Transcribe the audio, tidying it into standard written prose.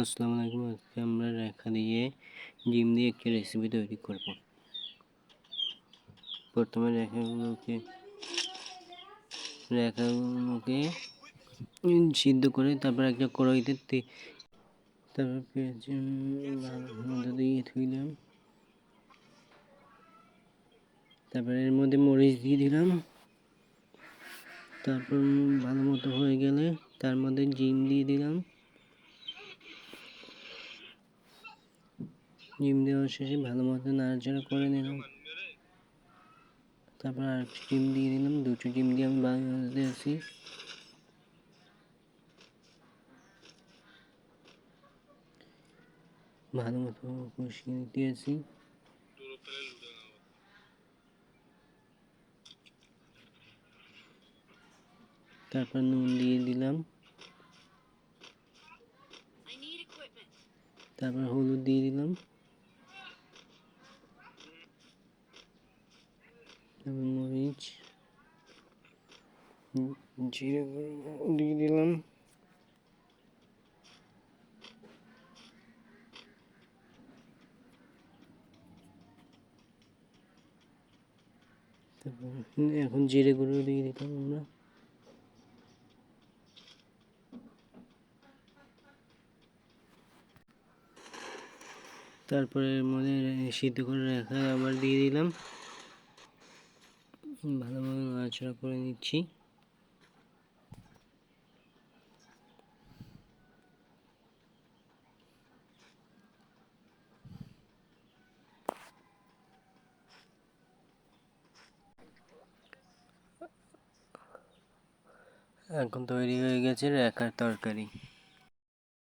আসসালামু আলাইকুম। আজকে আমরা রেখা দিয়ে ডিম দিয়ে একটি রেসিপি তৈরি করব। প্রথমে রেখাগুলোকে সিদ্ধ করে তারপর একটা কড়াইতে তারপর পেঁয়াজ মধ্যে দিয়ে ধুইলাম, তারপর এর মধ্যে মরিচ দিয়ে দিলাম। তারপর ভালো মতো হয়ে গেলে তার মধ্যে ডিম দিয়ে দিলাম। ডিম দেওয়ার শেষে ভালো মতো নাড়াচাড়া করে নিলাম। তারপর আর ডিম দিয়ে দিলাম, দুটো ডিম দিয়ে আমি ভাজতে আছি। ভালো মতো কষিয়ে নিতে আছি। তারপর নুন দিয়ে দিলাম, তারপর হলুদ দিয়ে দিলাম, তারপর মরিচ, জিরে দিয়ে দিলাম। তারপর এখন জিরে গুঁড়ো দিয়ে দিলাম আমরা। তারপরে এর মধ্যে সিদ্ধ করে রাখা আবার দিয়ে দিলাম, ভালোভাবে নাড়াচাড়া করে নিচ্ছি। এখন তৈরি হয়ে গেছে রেখার তরকারি।